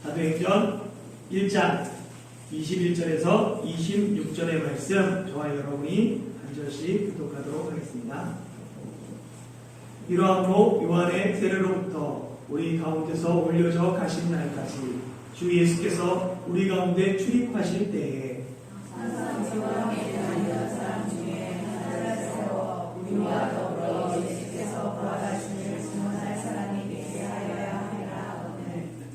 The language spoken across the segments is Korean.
사도행전 1장 21절에서 26절의 말씀 저와 여러분이 한 절씩 교독하도록 하겠습니다. 이러함으로 요한의 세례로부터 우리 가운데서 올려져 가신 날까지 주 예수께서 우리 가운데 출입하실 때에 우리와 더불어 예수께서 부활하심을 증언할 사람이 되게 하여야 하리라.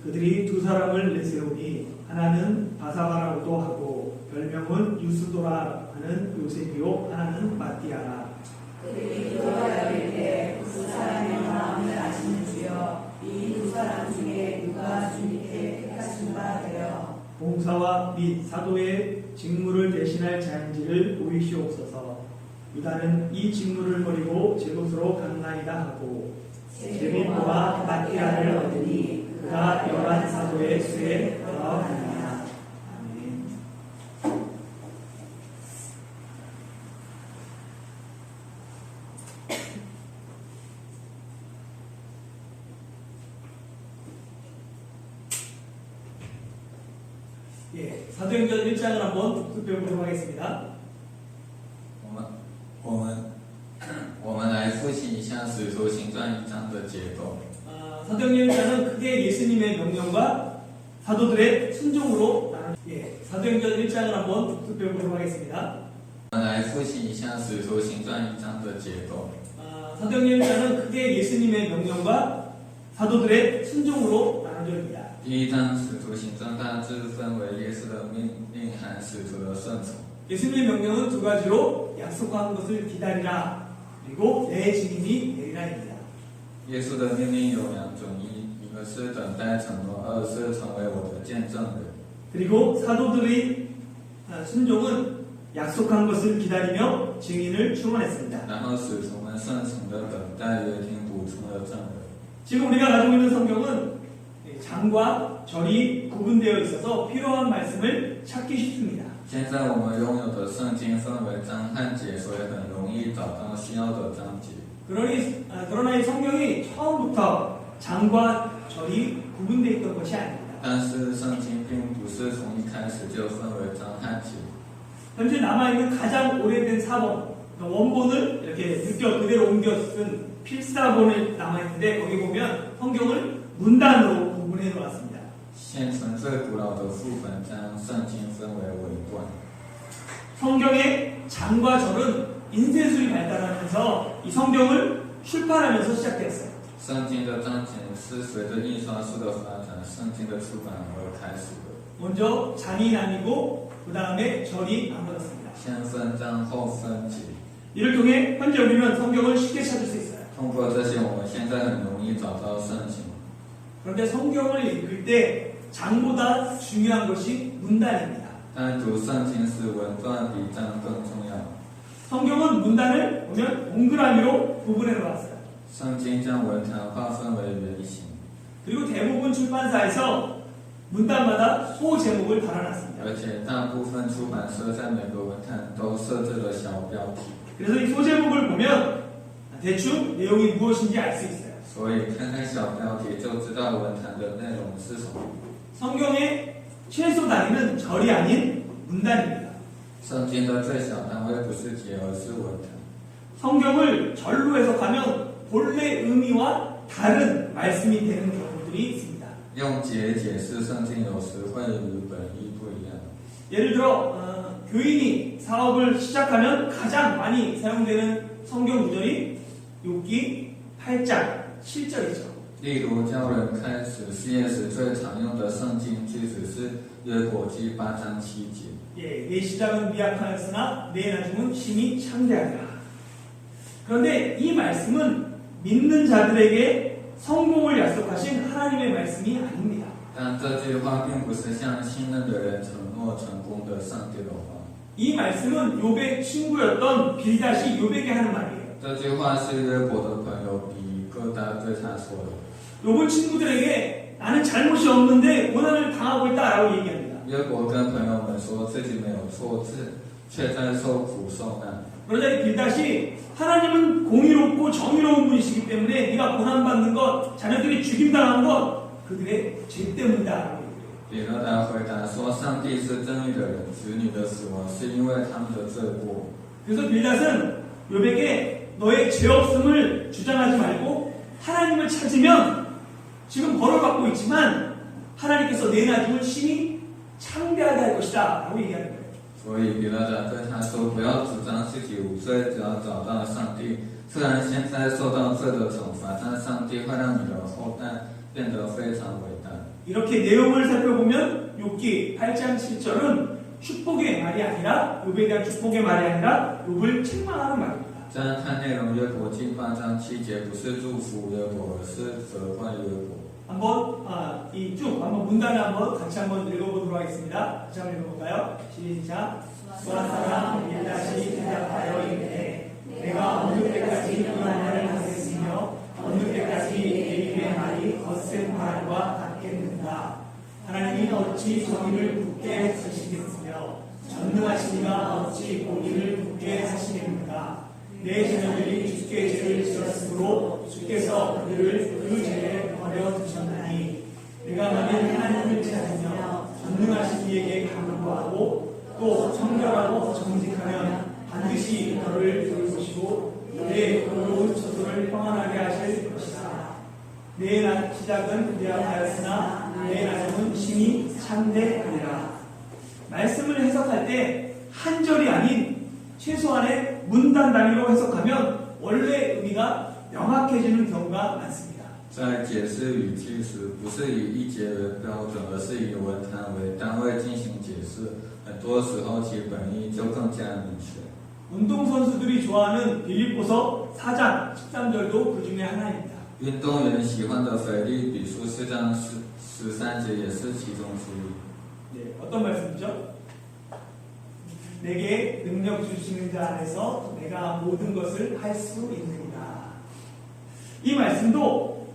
그들이 두 사람을 내세우니 하나는 바사바라고도 하고 별명은 유스도라 하는 요셉이요 하나는 마띠아라. 그들이 기도하여 이르되 두 사람의 마음을 아시는 주여 이 두 사람 중에 누가 주님께 택하신 바 되어 봉사와 및 사도의 직무를 대신할 자인지를 보이시옵소서. 유다는 이 직무를 버리고 제곳으로 갔나이다 하고 제비보와 마띠아를 얻으니 그가 11사도의 수에 들어가니라. 아멘. 사도행전 1장을 한번 복습해보도록 하겠습니다. 我们来复习一下《使徒行传》1章的结构。 사도행전 1장은 크게 예수님의 명령과 사도들의 순종으로 사도행전 1장을 한번 복습해보도록 하겠습니다. 我们来复习一下《使徒行传》1章的结构。 사도행전 1장은 크게 예수님의 명령과 사도들의 순종으로 나눠집니다. 第1章《使徒行传》大致分为耶稣的命令和使徒的顺从。 예수님의 명령은 두 가지로 약속한 것을 기다리라 그리고 내 증인이 되리라입니다. 耶稣的命令有两种，一个是等待承诺，二是成为我的见证人。 그리고 사도들의 순종은 약속한 것을 기다리며 증인을 충원했습니다. 然后使徒们顺从的等待约定补充的证人。 지금 우리가 가지고 있는 성경은 장과 절이 구분되어 있어서 필요한 말씀을 찾기 쉽습니다. 现在我们拥有的圣经分为章和节，所以很容易找到需要的章节。 그러나 이 성경이 처음부터 장과 절이 구분되어 있던 것이 아닙니다. 但是圣经并不是从一开始就分为章和节。 현재 남아있는 가장 오래된 사본, 원본을 이렇게 그대로 옮겨 쓴 필사본을 남아있는데 거기 보면 성경을 문단으로 구분해 놓았습니다. 现存最古老的副本将圣经分为尾段。 성경의 장과 절은 인쇄술이 발달하면서 이 성경을 출판하면서 시작되었어요. 圣经的章节是随着印刷术的发展，圣经的出版而开始的。 먼저 장이 나뉘고 그 다음에 절이 나눠졌습니다. 先分章后分节。 이를 통해 현재 우리는 성경을 쉽게 찾을 수 있어요. 通过这些，我们现在很容易找到圣经。 그런데 성경을 읽을 때 장보다 중요한 것이 문단입니다. 但读圣经时，文段比章更重要。 성경은 문단을 보면 동그라미로 구분해 놓았어요. 圣经将文条划分为圆形， 그리고 대부분 출판사에서 문단마다 소제목을 달아놨습니다. 而且大部分出版社在每个文坛都设置了小标题。 그래서 이 소제목을 보면 대충 내용이 무엇인지 알 수 있어요. 所以看看小标题就知道文坛的内容是什么。 성경의 최소 단위는 절이 아닌 문단입니다. 圣经的最小单位不是节，而是文坛。 성경을 절로 해석하면 본래 의미와 다른 말씀이 되는 경우들이 있습니다. 用节解释圣经，有时会与本意不一样。 예를 들어 교인이 사업을 시작하면 가장 많이 사용되는 성경 구절이 욥기 8장 7절이죠. 例如，教人开始事业时最常用的圣经句子是约伯记8章7节。 내 시작은 미약하였으나 내 나중은 심히 창대하리라. 그런데 이 말씀은 믿는 자들에게 성공을 약속하신 하나님의 말씀이 아닙니다. 但这句话并不是向信任的人承诺成功的上帝的话。 이 말씀은 욥의 친구였던 빌닷이 욥에게 하는 말이에요. 这句话是约伯的朋友比哥达对他说的。 욥은 친구들에게 나는 잘못이 없는데 고난을 당하고 있다라고 얘기합니다. 约伯跟朋友们说自己没有错，却在受苦受难。 그러자 이 빌닷이 하나님은 공의롭고 정의로운 분이시기 때문에 네가 고난받는 것, 자녀들이 죽임당한 것 그들의 죄 때문이다. 彼得达回答说：“上帝是正义的人，子女的死亡是因为他们的罪过。” 그래서 빌닷은 욥에게 너의 죄 없음을 주장하지 말고 하나님을 찾으면 지금 벌을 받고 있지만 하나님께서 내 나중을 심히 창대하게 할 것이다 라고 얘기하는 거예요. 所以彼得达对他说：“不要主张自己无罪，只要找到上帝。虽然现在受到罪的惩罚，但上帝会让你的后代变得非常伟大。” 이렇게 내용을 살펴보면 욥기 8장 7절은 축복의 말이 아니라 욥에 대한 축복의 말이 아니라 욥을 책망하는 말입니다. 这样看内容，约伯记8章7节不是祝福约伯，而是责怪约伯。 한번 한번 문단을 한번 같이 한번 읽어보도록 하겠습니다. 같이 한번 읽어볼까요? 시작. 수아 사람 빌닷이 대답하여 이르되 내가 어느 때까지 이 말을 하겠으며 어느 때까지 내 입의 말이 거센 말과 같겠는가. 하나님이 어찌 정의를 굳게 하시겠으며 전능하시니가 어찌 공의를 굳게 하시겠는가. 내 자녀들이 주께 죄를 지었으므로 주께서 그들을 그 죄에 버려두셨나니 내가 만일 하나님을 찾으며 전능하신 이에게 간구하고 또 청결하고 정직하면 반드시 너를 돌보시고 내 의로운 처소를 평안하게 하실 것이다. 내 시작은 미약하였으나 내 나중은 심히 참되하리라. 말씀을 해석할 때 한 절이 아닌 최소한의 문단 단위로 해석하면 원래 의미가 명확해지는 경우가 많습니다. 在解释语句时，不是以一节为标准，而是以文坛为单位进行解释。很多时候，其本意就更加明确。 운동선수들이 좋아하는 빌립보서 4장 13절도 그 중에 하나입니다. 运动员喜欢的腓立比书4章13节也是其中之一。 네, 어떤 말씀이죠? 내게 능력 주시는 자 안에서 내가 모든 것을 할 수 있느니라. 이 말씀도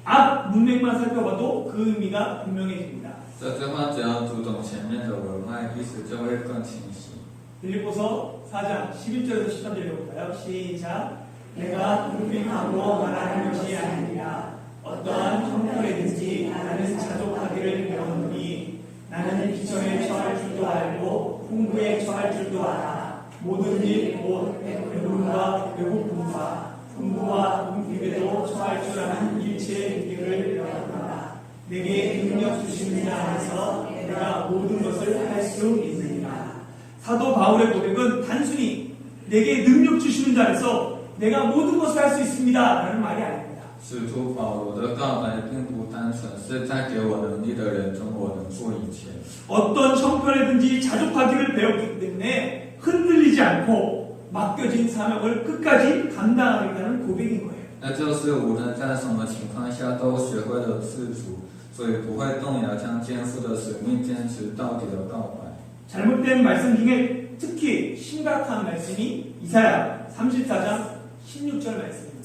앞 문맥만 살펴봐도 그 의미가 분명해집니다. 这句话只要读懂前面的文脉，意思就会更清晰。 빌립보서 4장 11절에서 13절 읽어볼까요? 시작. 내가 불평함으로 말하는 것이 아니라 어떠한 형편이든지 나는 자족하기를 배웠노니 나는 비전에 처할 줄도 알고 풍부에 처할 줄도 알아. 모든 일 곧 배부름과 배고픔과 풍부와 궁핍에도 처할 줄 아는 일체의 비결을 배웠노라. 내게 능력 주시는 자 안에서 내가 모든 것을 할 수 있느니라. 사도 바울의 고백은 단순히 내게 능력 주시는 자 안에서 내가 모든 것을 할 수 있습니다 라는 말이 아닙니다. 使徒保罗的告白并不单纯是在给我能力的人中我能做一切。 어떤 형편이든지 자족하기를 배웠기 때문에 흔들리지 않고 맡겨진 사명을 끝까지 감당하겠다는 고백인 거예요. 那就是无论在什么情况下都学会了自主，所以不会动摇将肩负的使命坚持到底的告白。 잘못된 말씀 중에 특히 심각한 말씀이 이사야 34장 16절 말씀입니다.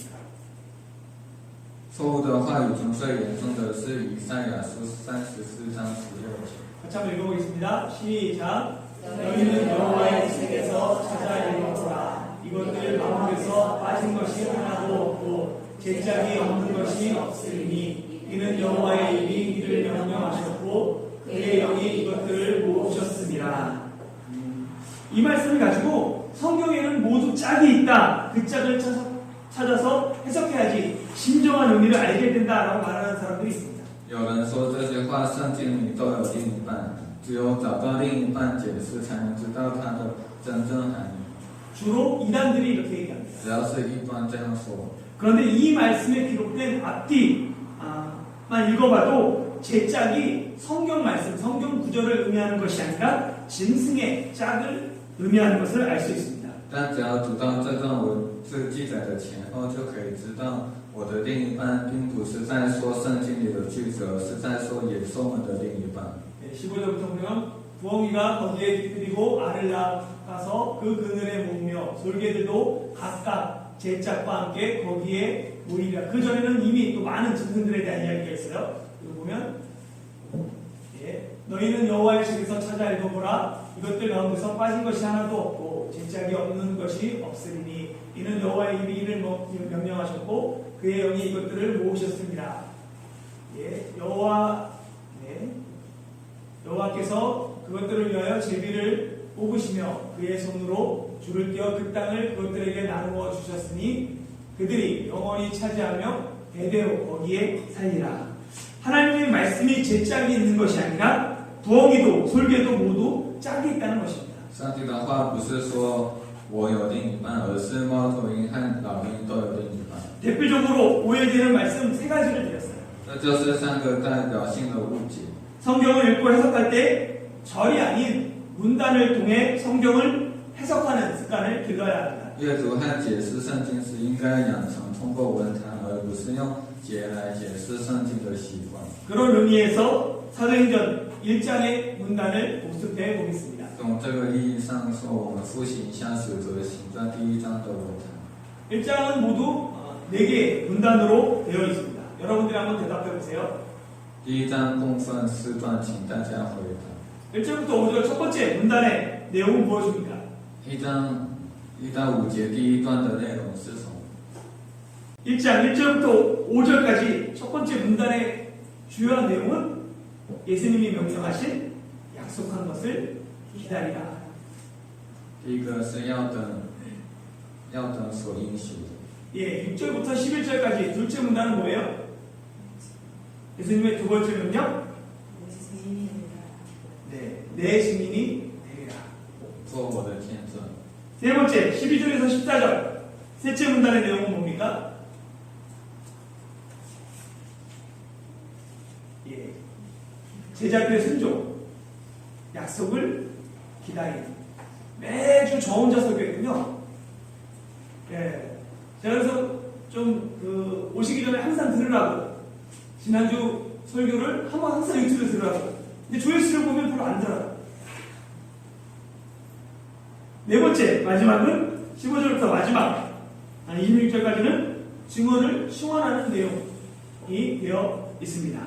错误的话语中最严重的是以赛亚书34章16节。 같이 한번 읽어보겠습니다. 시작. 너희는 여호와의 책에서 찾아 읽어보라. 이것들 가운데서 빠진 것이 하나도 없고 제짝이 없는 것이 없으리니 이는 여호와의 입이 이를 명령하셨고 그의 영이 이것들을 모으셨습니다. 이 말씀을 가지고 성경에는 모두 짝이 있다. 그 짝을 찾아서 해석해야지 진정한 의미를 알게 된다라고 말하는 사람들이 있습니다. 有人说这些话圣经里都有另一半，只有找到另一半解释，才能知道它的真正含义。 주로 이단들이 이렇게 얘기합니다. 只要是异端这样说。 그런데 이 말씀에 기록된 앞뒤만 읽어봐도 제 짝이 성경 말씀, 성경 구절을 의미하는 것이 아니라 짐승의 짝을 의미하는 것을 알 수 있습니다. 但只要读到这段文字记载的前后，就可以知道我的另一半并不是在说圣经里的句子，而是在说野兽们的另一半。 15절부터 보면 부엉이가 거기에 깃들이고 알을 낳아서 그 그늘에 묵며 솔개들도 각각 제 짝과 함께 거기에 모이리라. 그 전에는 이미 또 많은 짐승들에 대한 이야기가 있어요. 그리고 보면 너희는 여호와의 책에서 찾아 읽어보라. 이것들 가운데서 빠진 것이 하나도 없고 제 짝이 없는 것이 없으리니 이는 여호와의 입이 이를 명령하셨고 그의 영이 이것들을 모으셨습니다. 여호와 제비를 뽑으시며 그의 손으로 줄을 떼어 그 땅을 그것들에게 나누어 주셨으니 그들이 영원히 차지하며 대대로 거기에 살리라. 하나님의 말씀이 제 짝이 있는 것이 아니라 부엉이도 솔개도 모두 짝이 있다는 것입니다. 上帝的话不是说我有另一半，而是猫头鹰和老鹰都有另一半。 대표적으로 오해되는 말씀 세 가지를 드렸어요. 这就是三个代表性的误解。 성경을 읽고 해석할 때 절이 아닌 문단을 통해 성경을 해석하는 습관을 길러야 합니다. 阅读和解释圣经时，应该养成通过文坛，而不是用解来解释圣经的习惯。 그런 의미에서 사도행전 1장의 문단을 복습해 보겠습니다. 从这个意义上说，我们复习一下《使徒行传》第1章的文坛。 1장은 모두 4개의 문단으로 되어 있습니다. 여러분들이 한번 대답해 보세요. 第1章共分4段，请大家回答。 1절부터 5절 첫 번째 문단의 내용은 무엇입니까? 1章1到5节第1段的内容是什么？ 1장 1절부터 5절까지 첫 번째 문단의 주요한 내용은 예수님이 명령하신 약속한 것을 기다리라. 第一个是要等所应许的。 예, 6절부터 11절까지 둘째 문단은 뭐예요? 예수님의 두 번째 명령? 네, 내 증인이 되리라. 做我的见证。 세 번째, 12절에서 14절. 셋째 문단의 내용은 뭡니까? 예, 제자들의 순종, 약속을 기다리는. 매주 저 혼자 설교했군요. 예, 제가 그래서 좀 오시기 전에 항상 들으라고. 지난주 설교를 한번 항상 유튜브에 들으라고. 근데 조회수를 보면 별로 안 들어요. 네 번째, 마지막은 15절부터 마지막 26절까지는 증언을 시원하는 내용이 되어 있습니다.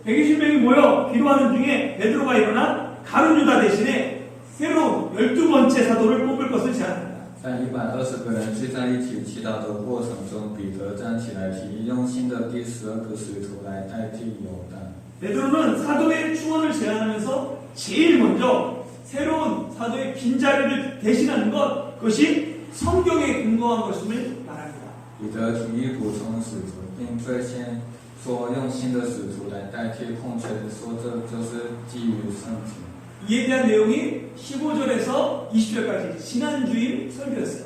120명이 모여 기도하는 중에 베드로가 일어나 가룟 유다 대신에 새로운 12번째 사도를 뽑을 것을 제안합니다. 在120个人聚在一起祈祷的过程中，彼得站起来提议用新的第12个使徒来代替犹大。 베드로는 사도의 충원을 제안하면서 제일 먼저 새로운 사도의 빈자리를 대신하는 것, 그것이 성경에 근거한 것임을 말합니다. 彼得提议补充使徒，并最先说用新的使徒来代替空缺，说这就是基于圣经。 이에 대한 내용이 15절에서 20절까지 지난주일 설교였어요.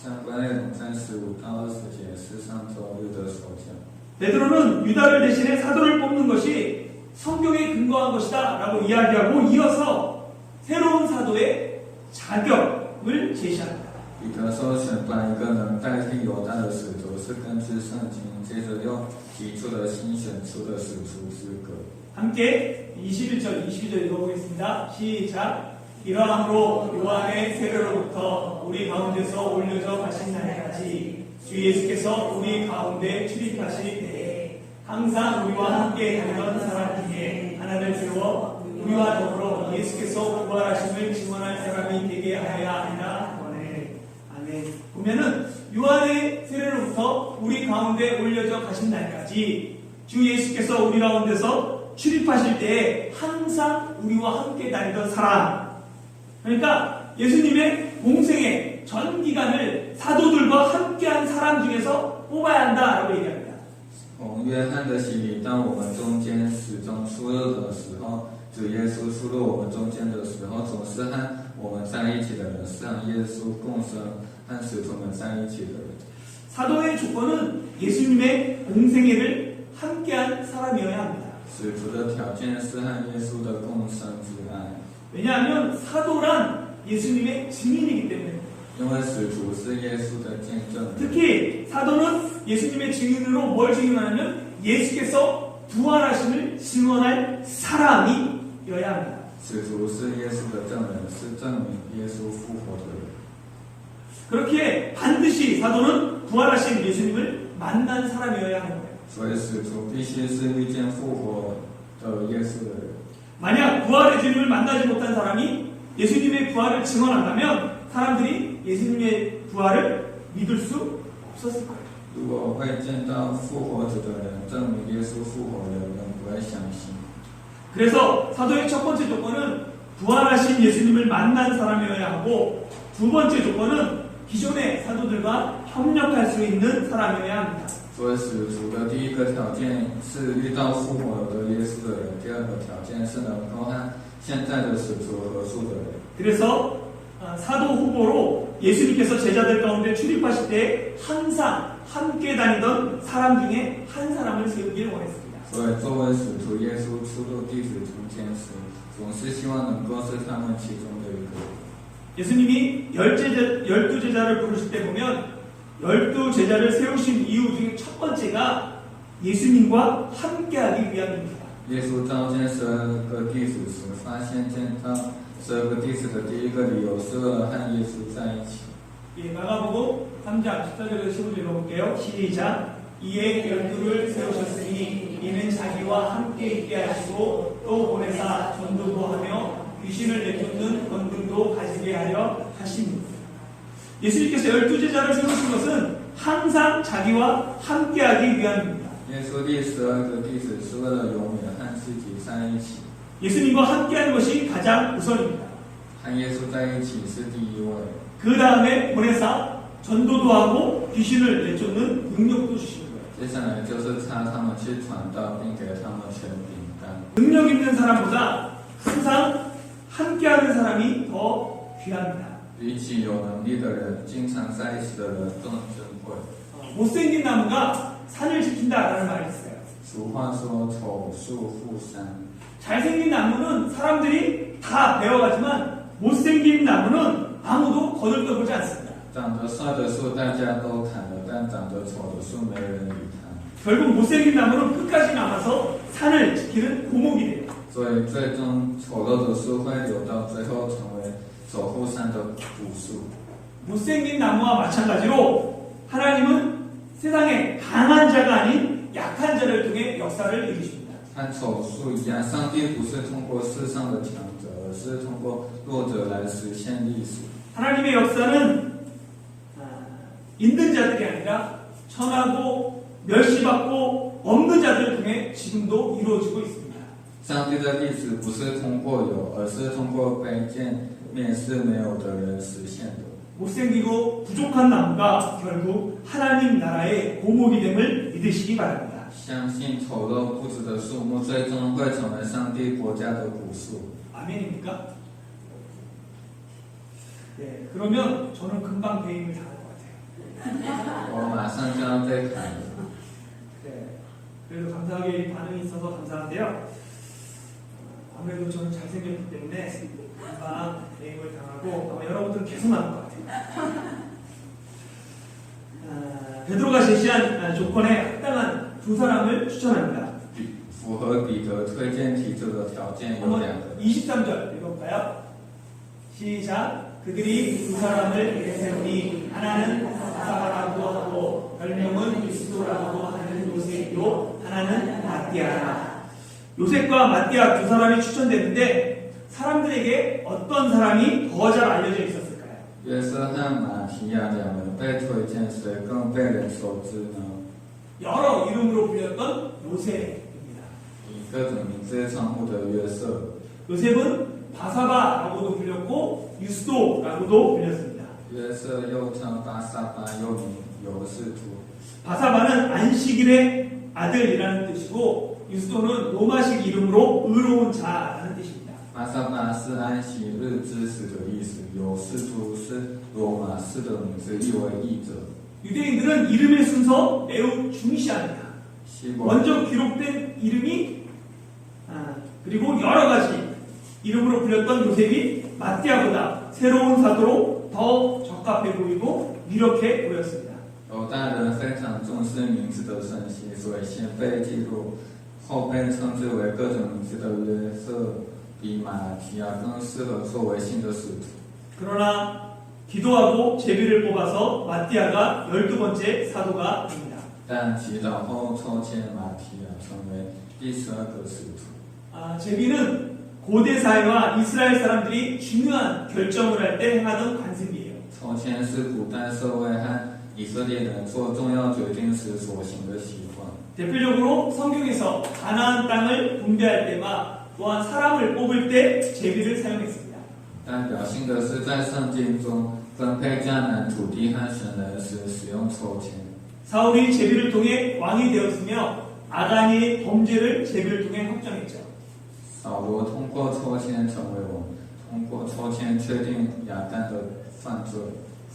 相关内容在15到20节是上周日的所讲。 베드로는 유다를 대신해 사도를 뽑는 것이 성경에 근거한 것이다 라고 이야기하고 이어서 새로운 사도의 자격을 제시합니다. 彼得说选拔一个能代替犹大的使徒是根据圣经，接着又提出了新选出的使徒资格。 함께 21절, 22절 읽어보겠습니다. 시작. 이러함으로 요한의 세례로부터 우리 가운데서 올려져 가신 날까지 주 예수께서 우리 가운데 출입하실 때에 항상 우리와 함께 다니던 사람 중에 하나를 세워 우리와 더불어 예수께서 부활하심을 증언할 사람이 되게 하여야 한다. 아멘. 보면은 요한의 세례로부터 우리 가운데 올려져 가신 날까지 주 예수께서 우리 가운데서 출입하실 때에 항상 우리와 함께 다니던 사람. 그러니까 예수님의 공생의 전 기간을 사도들과 함께한 사람 중에서 뽑아야 한다라고 얘기합니다. 从约翰的洗礼到我们中间始终出入的时候，主耶稣出入我们中间的时候，总是和我们在一起的人，是和耶稣共生，和使徒们在一起的人。 사도의 조건은 예수님의 공생애를 함께한 사람이어야 합니다. 使徒的条件是和耶稣的共生之爱， 왜냐하면 사도란 예수님의 증인이기 때문에. 因为使徒是耶稣的见证人。 특히 사도는 예수님의 증인으로 뭘 증인하냐면 예수께서 부활하심을 증언할 사람이어야 합니다. 使徒是耶稣的证人，是证明耶稣复活的人。 그렇게 반드시 사도는 부활하신 예수님을 만난 사람이어야 하는 거예요. 所以使徒必须是遇见复活的耶稣的人。 만약 부활의 주님을 만나지 못한 사람이 예수님의 부활을 증언한다면 사람들이 예수님의 부활을 믿을 수 없었을 거예요. 如果会见到复活者的人，证明耶稣复活的人不会相信。 그래서 사도의 첫 번째 조건은 부활하신 예수님을 만난 사람이어야 하고, 두 번째 조건은 기존의 사도들과 협력할 수 있는 사람이어야 합니다. 作为使徒的第一个条件是遇到复活的耶稣的人，第二个条件是能够和现在的使徒合作的人。 그래서 사도 후보로 예수님께서 제자들 가운데 출입하실 때 항상 함께 다니던 사람 중에 한 사람을 세우기를 원했습니다. 所以作为使徒耶稣出入弟子中间时，总是希望能够是他们其中的一个。 예수님이 12제자를 부르실 때 보면 12제자를 세우신 이유 중에 첫 번째가 예수님과 함께하기 위함입니다. 耶稣召见12个弟子时，发现见到12个弟子的第一个理由是为了和耶稣在一起。 예, 마가복음 3장 14절에서 15절 읽어볼게요. 시작. 이에 12를 세우셨으니 이는 자기와 함께 있게 하시고 또 보내사 전도도 하며 귀신을 내쫓는 권능도 가지게 하려 하십니다. 예수님께서 12제자를 세우신 것은 항상 자기와 함께하기 위함입니다. 耶稣第12个弟子是为了永远和自己在一起， 예수님과 함께하는 것이 가장 우선입니다. 和耶稣在一起是第一位。 그 다음에 보내사 전도도 하고 귀신을 내쫓는 능력도 주시는 거예요. 接下来就是差他们去传道，并给他们权柄干。 능력 있는 사람보다 항상 함께하는 사람이 더 귀합니다. 比起有能力的人，经常在一起的人更珍贵。 못생긴 나무가 산을 지킨다라는 말이 있어요. 俗话说“丑树护山 잘생긴 나무는 사람들이 다 배워가지만 못생긴 나무는 아무도 거들떠보지 않습니다. ”， 长得帅的树大家都砍了，但长得丑的树没人理它。 결국 못생긴 나무는 끝까지 남아서 산을 지키는 고목이 돼요. 所以最终丑陋的树会留到最后，成为守护山的古树。 못생긴 나무와 마찬가지로 하나님은 세상에 강한 자가 아닌 약한 자를 통해 역사를 이루십니다. 和丑树一样，上帝不是通过世上的强者，而是通过弱者来实现历史。 하나님의 역사는 있는 자들이 아니라 천하고 멸시받고 없는 자들을 통해 지금도 이루어지고 있습니다. 上帝的历史不是通过有，而是通过卑贱、蔑视没有的人实现的。 못생기고 부족한 나무가 결국 하나님 나라의 고목이 됨을 믿으시기 바랍니다. 相信丑陋不止的树木，最终会成为上帝国家的古树。 아멘입니까? 네, 그러면 저는 금방 배임을 당할 것 같아요. 我马上就要被砍了。 네, 그래도 감사하게 반응이 있어서 감사한데요. 아무래도 저는 잘생겼기 때문에 금방 배임을 당하고 아마 여러분들은 계속 나올 것 같아요. 베드로가 제시한 조건에 합당한 두 사람을 추천합니다. 符合彼得推荐提出的条件有两 한번 个。 23절 읽어볼까요? 시작. 그들이 두 사람을 내세우니 하나는 바사바라고 하고 별명은 유스도라고 하는 요셉이요 하나는 마띠아라. 요셉과 마띠아 두 사람이 추천됐는데 사람들에게 어떤 사람이 더 잘 알려져 있었을까요? 约瑟和马提亚两人被推荐，谁更被人熟知呢？ 여러 이름으로 불렸던 요셉입니다. 以各种名字称呼的约瑟。 요셉은 바사바라고도 불렸고 유스도라고도 불렸습니다. 约瑟又称巴撒巴，又名犹士图。 바사바는 안식일의 아들이라는 뜻이고 유스도는 로마식 이름으로 의로운 자라는 뜻입니다. 巴撒巴是安息日之子的意思，犹士图是罗马式的名字，意为义者。 유대인들은 이름의 순서 매우 중시합니다. 希伯 먼저 기록된 이름이 그리고 여러 가지 이름으로 불렸던 요셉이 마띠아보다 새로운 사도로 더 적합해 보이고 유력해 보였습니다. 犹大人非常重视名字的圣息，所以先被记录，后被称之为各种名字的约瑟，比马提亚更适合作为新的使徒。 그러나 기도하고 제비를 뽑아서 마띠아가 12번째 사도가 됩니다. 但祈祷后抽签马提亚成为第12个使徒。 제비는 고대 사회와 이스라엘 사람들이 중요한 결정을 할 때 행하던 관습이에요. 抽签是古代社会和以色列人做重要决定时所行的习惯。 대표적으로 성경에서 가나안 땅을 분배할 때와 또한 사람을 뽑을 때 제비를 사용했습니다. 但表性的是在圣经中分配迦南土地和神人时使用抽签。 사울이 제비를 통해 왕이 되었으며 아가니의 범죄를 제비를 통해 확정했죠. 扫罗通过抽签成为王，通过抽签确定亚干的犯罪。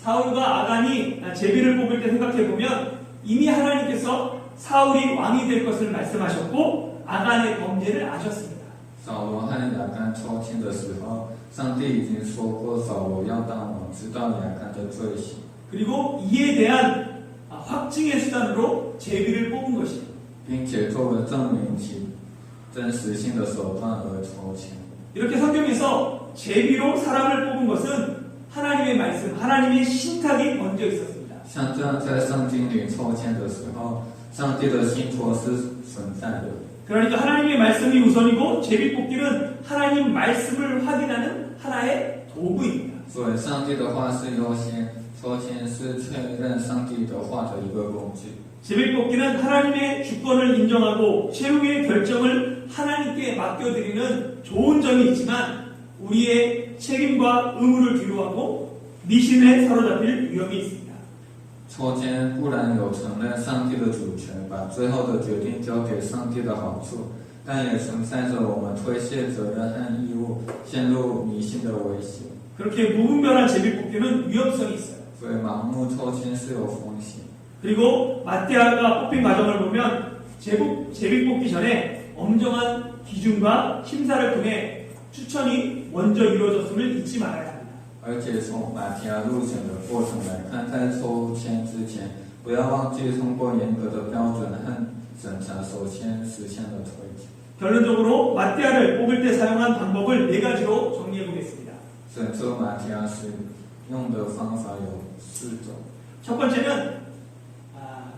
사울과 아간이 제비를 뽑을 때 생각해보면 이미 하나님께서 사울이 왕이 될 것을 말씀하셨고 아간의 범죄를 아셨습니다. 扫罗和亚干抽签的时候，上帝已经说过扫罗要当王，知道亚干的罪行。 그리고 이에 대한 확증의 수단으로 제비를 뽑은 것이에요. 并且作为证明其真实性的手段而抽签。 이렇게 성경에서 제비로 사람을 뽑은 것은 하나님의 말씀, 하나님의 신탁이 먼저 있었습니다. 像这样在圣经里抽签的时候，上帝的信托是存在的。 그러니까 하나님의 말씀이 우선이고 제비 뽑기는 하나님 말씀을 확인하는 하나의 도구입니다. 所以上帝的话是优先，抽签是确认上帝的话的一个工具。 제비 뽑기는 하나님의 주권을 인정하고 최후의 결정을 하나님께 맡겨드리는 좋은 점이 있지만 우리의 책임과 의무를 뒤로하고 미신에 사로잡힐 위험이 있습니다. 抽签固然有承认上帝的主权，把最后的决定交给上帝的好处，但也存在着我们推卸责任和义务、陷入迷信的危险。 그렇게 무분별한 제비 뽑기는 위험성이 있어요. 所以盲目抽签是有风险。 그리고 마태아가 뽑힌 과정을 보면 제비 뽑기 전에 엄정한 기준과 심사를 통해 추천이 먼저 이루어졌음을 잊지 말아야 합니다. 而且从马提亚入选的过程来看，在抽签之前，不要忘记通过严格的标准和审查，首先实现了推荐。 결론적으로 마태아를 뽑을 때 사용한 방법을 4가지로 정리해 보겠습니다. 选择马提亚使用的方法有4种。 첫 번째는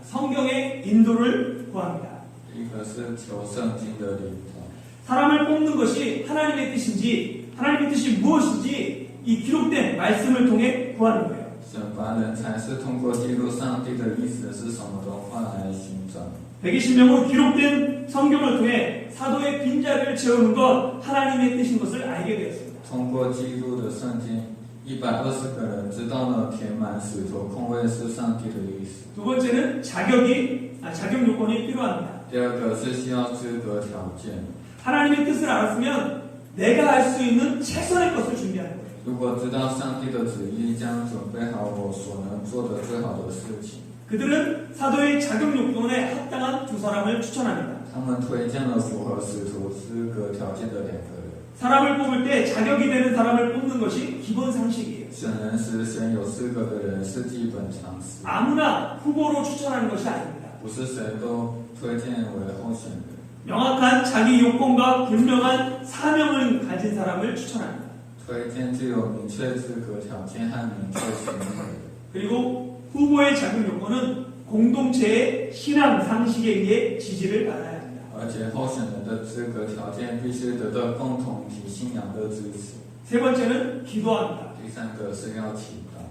성경의 인도를 구합니다. 第一个是求圣经的领导， 사람을 뽑는 것이 하나님의 뜻인지 하나님의 뜻이 무엇인지 이 기록된 말씀을 통해 구하는 거예요. 选拔人才是通过记录上帝的意思是什么的话来寻找。 120명으로 기록된 성경을 통해 사도의 빈자리를 채우는 것 하나님의 뜻인 것을 알게 되었습니다. 通过记录的圣经，120个人知道了填满使徒空位是上帝的意思。 두 번째는 자격 요건이 필요합니다. 第二个是需要资格条件。 하나님의 뜻을 알았으면 내가 할 수 있는 최선의 것을 준비하는 거예요. 如果知道上帝的旨意，将准备好我所能做的最好的事情。 그들은 사도의 자격 요건에 합당한 2사람을 추천합니다. 他们推荐了符合使徒资格条件的2个人。 사람을 뽑을 때 자격이 되는 사람을 뽑는 것이 기본 상식이에요. 选人时选有资格的人是基本常识， 아무나 후보로 추천하는 것이 아닙니다. 不是谁都推荐为候选人。 명확한 자기 요건과 분명한 사명을 가진 사람을 추천합니다. 推荐具有明确资格条件和明确行为。 그리고 후보의 자격 요건은 공동체의 신앙 상식에 의해 지지를 받아야 합니다. 而且候选人的资格条件必须得到共同体信仰的支持。 세 번째는 기도합니다. 第三个是要祈祷，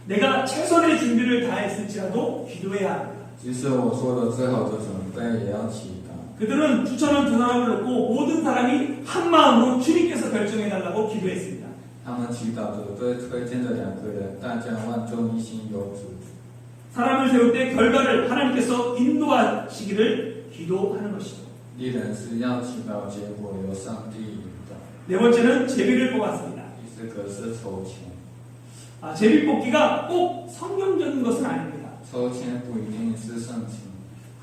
내가 최선의 준비를 다했을지라도 기도해야 합니다. 即使我做了最好的准备，也要祈祷。 그들은 추천한 2사람을 놓고 모든 사람이 한 마음으로 주님께서 결정해달라고 기도했습니다. 他们祈祷着对推荐的2个人，大家万众一心有主。 사람을 세울 때 결과를 하나님께서 인도하시기를 기도하는 것이죠. 一人是要祈祷，结果由上帝引导。 네 번째는 제비를 뽑았습니다. 第四个是抽签， 제비 뽑기가 꼭 성경적인 것은 아닙니다. 抽签不一定是圣经，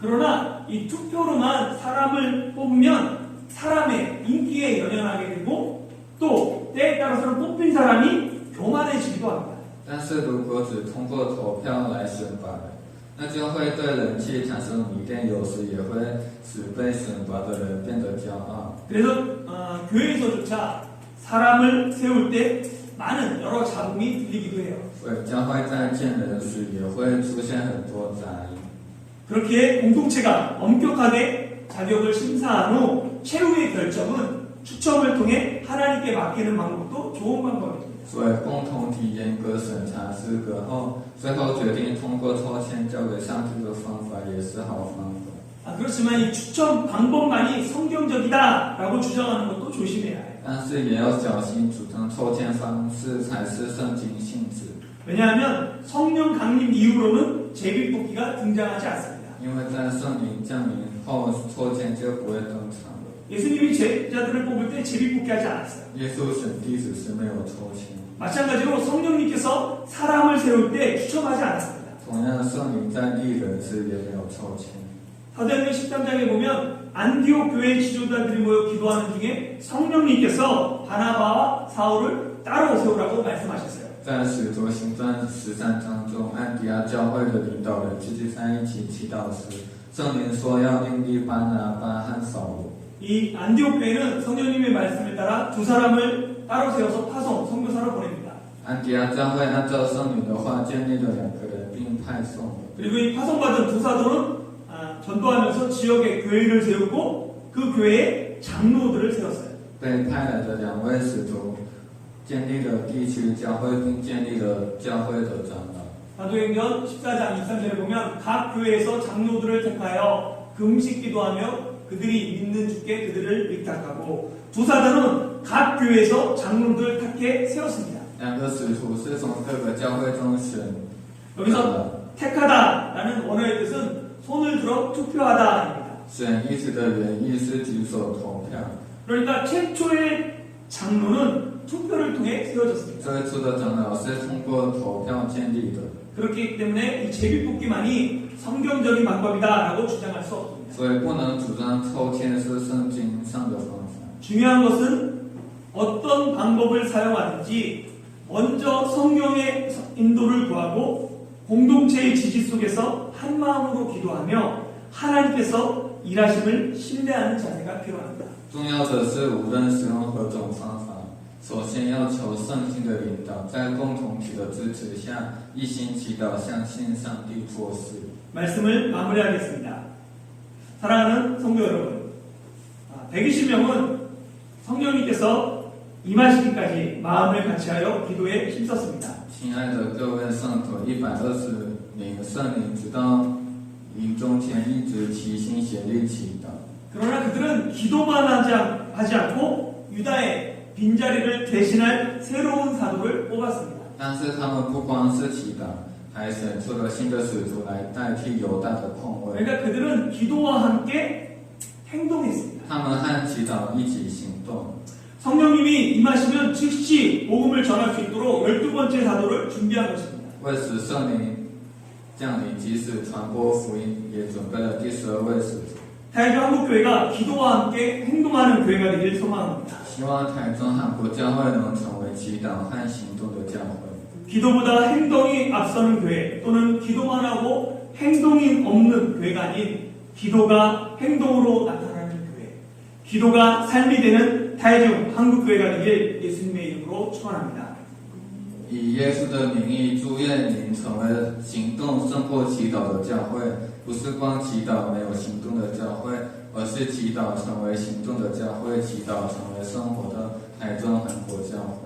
그러나 이 투표로만 사람을 뽑으면 사람의 인기에 연연하게 되고 또 때에 따라서는 뽑힌 사람이 교만해지기도 합니다. 但是如果只通过投票来选拔人，那就会对人气产生迷恋，有时也会使被选拔的人变得骄傲。 그래서 교회에서조차 사람을 세울 때 많은 여러 잡음이 들리기도 해요. 所以教会在见人时也会出现很多杂音。 그렇게 공동체가 엄격하게 자격을 심사한 후 최후의 결정은 추첨을 통해 하나님께 맡기는 방법도 좋은 방법입니다. 所以共同体严格审查资格后，最后决定通过抽签交给上帝的方法也是好方法。 그렇지만 이 추천 방법만이 성경적이다라고 주장하는 것도 조심해야 해요. 但是也要小心，主张抽签方式才是圣经性质。 왜냐하면 성령 강림 이후로는 제비뽑기가 등장하지 않습니다. 因为在圣灵降临后，抽签就不会登场了。 예수님이 제자들을 뽑을 때 제비뽑기 하지 않았어요. 耶稣选弟子是没有抽签， 마찬가지로 성령님께서 사람을 세울 때 추첨하지 않았습니다. 同样圣灵在立人时也没有抽签。 사도행전 13장에 보면 안디옥 교회 지도자들이 모여 기도하는 중에 성령님께서 바나바와 사울을 따로 세우라고 말씀하셨어요. 在使徒行传13章中，安提阿教会的领导人聚集在一起祈祷时，圣灵说要另立巴拿巴和扫罗。 이 안디옥 교회는 성령님의 말씀을 따라 두 사람을 따로 세워서 파송, 선교사로 보냅니다. 安提阿教会按照圣灵的话建立了2个人，并派送了。 그리고 이 파송받은 두 사도는 전도하면서 지역에 교회를 세우고 그 교회에 장로들을 세웠어요. 被派来的2位使徒建立了地区教会，并建立了教会的长老。 사도행전 14장 23절에 보면 각 교회에서 장로들을 택하여 금식 기도하며 그들이 믿는 주께 그들을 위탁하고 두 사도는 각 교회에서 장로들 택해 세웠습니다. 2个使徒是从各个教会中选 여기서 택하다라는 원어의 뜻은 손을 들어 투표하다입니다. 选意思的原意是举手投票。 그러니까 최초의 장로는 투표를 통해 세워졌습니다. 最初的长老是通过投票建立的， 그렇기 때문에 이 제비뽑기만이 성경적인 방법이다라고 주장할 수 없습니다. 所以不能主张抽签是圣经上的方法。 중요한 것은 어떤 방법을 사용하든지 먼저 성경의 인도를 구하고 공동체의 지지 속에서 한 마음으로 기도하며 하나님께서 일하심을 신뢰하는 자세가 필요합니다. 重要的是，无论使用何种方法，首先要求圣经的引导，在共同体的支持下，一心祈祷，相信上帝做事。 말씀을 마무리하겠습니다. 사랑하는 성도 여러분, 120명은 성령님께서 임하시기까지 마음을 같이하여 기도에 힘썼습니다. 亲爱的各位圣徒，120名圣灵直到临终前一直齐心协力祈祷。 그러나 그들은 기도만 하지 않고 유다의 빈자리를 대신할 새로운 사도를 뽑았습니다. 但是他们不光是祈祷，还选出了新的使徒来代替犹大的空位。 그러니까 그들은 기도와 함께 행동했습니다. 他们和祈祷一起行动。 성령님이 임하시면 즉시 복음을 전할 수 있도록 12번째 사도를 준비한 것입니다. 为使圣灵降临，及时传播福音，也准备了第12位使徒。 타이주 한국교회가 기도와 함께 행동하는 교회가 되길 소망합니다. 希望台中韩国教会能成为祈祷和行动的教会。 기도보다 행동이 앞서는 교회 또는 기도만 하고 행동이 없는 교회가 아닌 기도가 행동으로 나타나는 교회, 기도가 삶이 되는 타이중 한국교회가 되길 예수님의 이름으로 축원합니다. 以耶稣的名义，祝愿您成为行动胜过祈祷的教会，不是光祈祷没有行动的教会，而是祈祷成为行动的教会，祈祷成为生活的台中韩国教会。